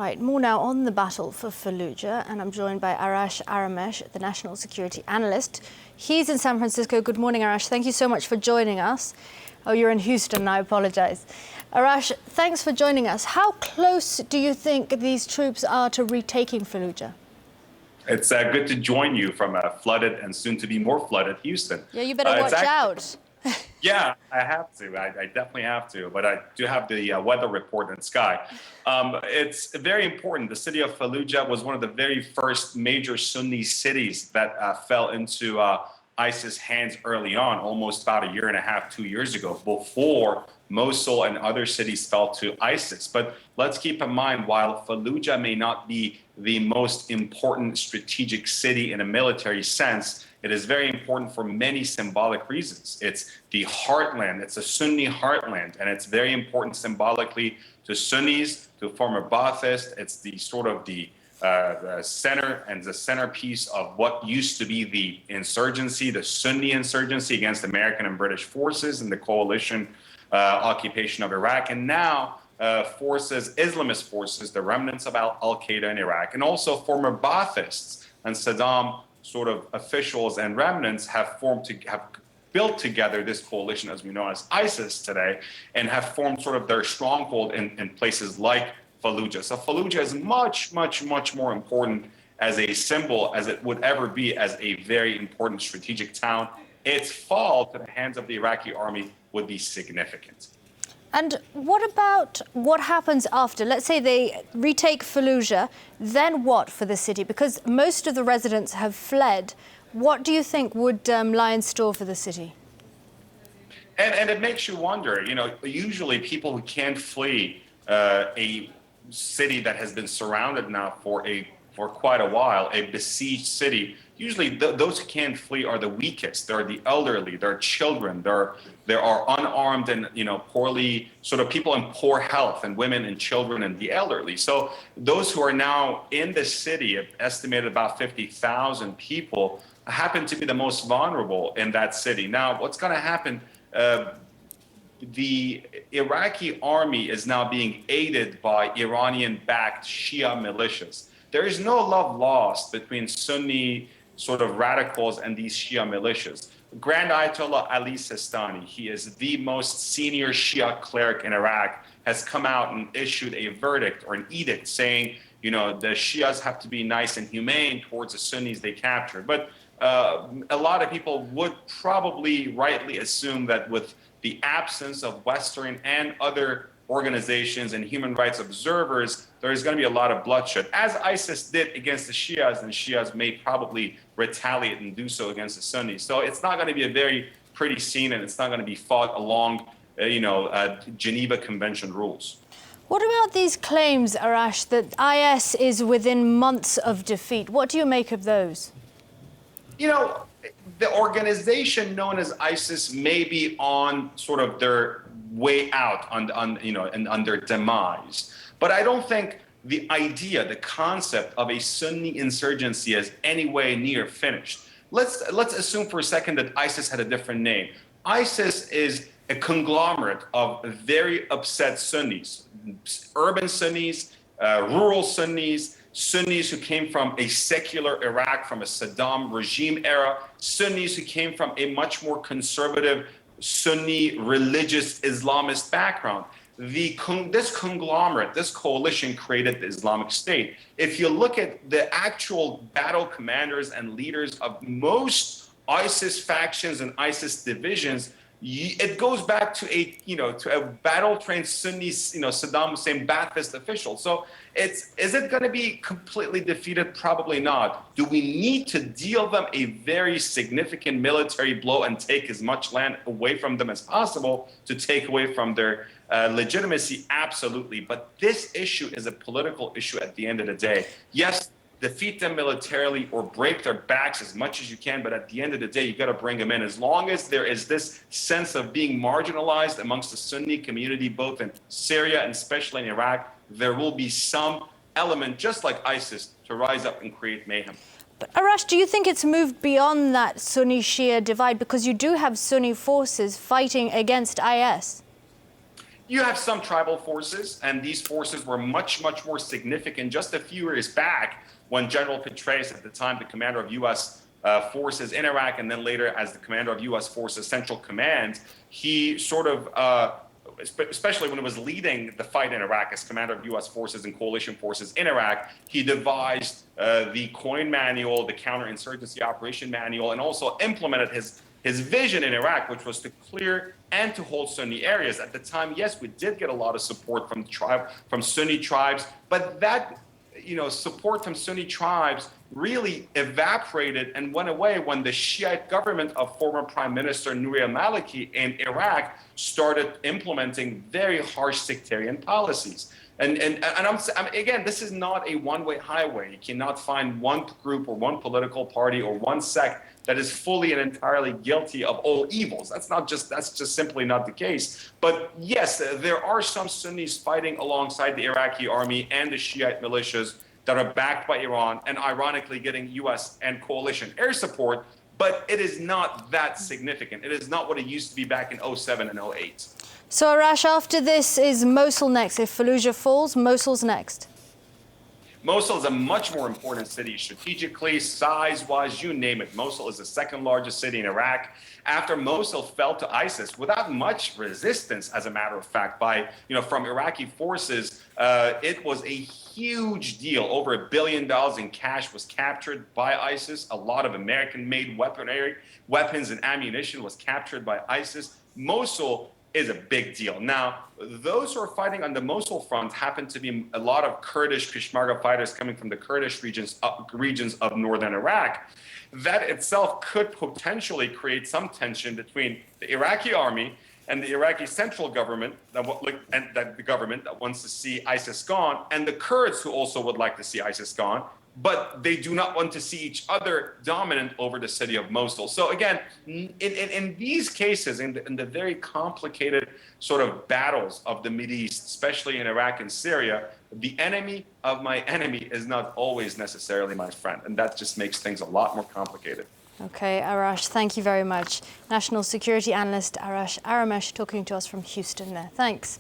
Right, more now on the battle for Fallujah, and I'm joined by Arash Aramesh, the national security analyst. He's in San Francisco. Good morning, Arash. Thank you so much for joining us. Oh, you're in Houston, I apologize. Arash, thanks for joining us. How close do you think these troops are to retaking Fallujah? It's good to join you from a flooded and soon to be more flooded Houston. Yeah, you better watch out. Yeah, I have to. I definitely have to. But I do have the weather report in the sky. It's very important. The city of Fallujah was one of the very first major Sunni cities that fell into ISIS hands early on, almost about a year and a half, 2 years ago, before Mosul and other cities fell to ISIS. But let's keep in mind, while Fallujah may not be the most important strategic city in a military sense, it is very important for many symbolic reasons. It's the heartland, it's a Sunni heartland, and it's very important symbolically to Sunnis, to former Baathists. It's the sort of the center and the centerpiece of what used to be the insurgency, the Sunni insurgency against American and British forces in the coalition occupation of Iraq. And now forces, Islamist forces, the remnants of Al-Qaeda in Iraq, and also former Baathists and Saddam sort of officials and remnants have built together this coalition as we know as ISIS today, and have formed sort of their stronghold in places like Fallujah. So Fallujah is much, much, much more important as a symbol as it would ever be as a very important strategic town. Its fall to the hands of the Iraqi army would be significant. And what about what happens after? Let's say they retake Fallujah, then what for the city? Because most of the residents have fled. What do you think would lie in store for the city? And it makes you wonder, you know, usually people who can't flee a city that has been surrounded now for quite a while, a besieged city, usually those who can't flee are the weakest. They're the elderly, they're children, there are unarmed and, you know, poorly, sort of people in poor health, and women and children and the elderly. So those who are now in the city, estimated about 50,000 people, happen to be the most vulnerable in that city. Now, what's going to happen? The Iraqi army is now being aided by Iranian-backed Shia militias. There is no love lost between Sunni sort of radicals and these Shia militias. Grand Ayatollah Ali Sistani, he is the most senior Shia cleric in Iraq, has come out and issued a verdict or an edict saying, you know, the Shias have to be nice and humane towards the Sunnis they captured. But a lot of people would probably rightly assume that with the absence of Western and other organizations and human rights observers, there's going to be a lot of bloodshed, as ISIS did against the Shias, and Shias may probably retaliate and do so against the Sunnis. So it's not going to be a very pretty scene, and it's not going to be fought along, Geneva Convention rules. What about these claims, Arash, that IS is within months of defeat? What do you make of those? You know, the organization known as ISIS may be on sort of their way out on their demise. But I don't think the idea, the concept of a Sunni insurgency is anywhere near finished. Let's assume for a second that ISIS had a different name. ISIS is a conglomerate of very upset Sunnis, urban Sunnis, rural Sunnis, Sunnis who came from a secular Iraq, from a Saddam regime era, Sunnis who came from a much more conservative Sunni religious Islamist background. This conglomerate, this coalition created the Islamic State. If you look at the actual battle commanders and leaders of most ISIS factions and ISIS divisions, it goes back to a battle-trained Sunni, Saddam Hussein Ba'athist official. So is it going to be completely defeated? Probably not. Do we need to deal them a very significant military blow and take as much land away from them as possible to take away from their legitimacy? Absolutely. But this issue is a political issue at the end of the day. Yes, defeat them militarily or break their backs as much as you can, but at the end of the day, you got to bring them in. As long as there is this sense of being marginalized amongst the Sunni community, both in Syria and especially in Iraq, there will be some element, just like ISIS, to rise up and create mayhem. But Arash, do you think it's moved beyond that Sunni-Shia divide? Because you do have Sunni forces fighting against IS. You have some tribal forces, and these forces were much, much more significant just a few years back when General Petraeus, at the time the commander of U.S. Forces in Iraq, and then later as the commander of U.S. Forces Central Command, he sort of, especially when he was leading the fight in Iraq as commander of U.S. forces and coalition forces in Iraq, he devised the COIN manual, the counterinsurgency operation manual, and also implemented his vision in Iraq, which was to clear and to hold Sunni areas. At the time, yes, we did get a lot of support from Sunni tribes, but that support from Sunni tribes really evaporated and went away when the Shiite government of former Prime Minister Nouri al-Maliki in Iraq started implementing very harsh sectarian policies. And again, this is not a one-way highway. You cannot find one group or one political party or one sect that is fully and entirely guilty of all evils. That's just simply not the case. But yes, there are some Sunnis fighting alongside the Iraqi army and the Shiite militias that are backed by Iran and ironically getting US and coalition air support, but it is not that significant. It is not what it used to be back in 2007 and 2008. So Arash, after this is Mosul next. If Fallujah falls, Mosul's next. Mosul is a much more important city strategically, size-wise, you name it. Mosul is the second largest city in Iraq. After Mosul fell to ISIS without much resistance, as a matter of fact, from Iraqi forces, it was a huge deal. Over $1 billion in cash was captured by ISIS. A lot of American-made weapons and ammunition was captured by ISIS. Mosul is a big deal. Now, those who are fighting on the Mosul front happen to be a lot of Kurdish Peshmerga fighters coming from the Kurdish regions of northern Iraq. That itself could potentially create some tension between the Iraqi army and the Iraqi central government, the government that wants to see ISIS gone, and the Kurds who also would like to see ISIS gone, but they do not want to see each other dominant over the city of Mosul. So again, in these cases, in the very complicated sort of battles of the Mideast, especially in Iraq and Syria, the enemy of my enemy is not always necessarily my friend. And that just makes things a lot more complicated. Okay, Arash, thank you very much. National security analyst Arash Aramesh talking to us from Houston there. Thanks.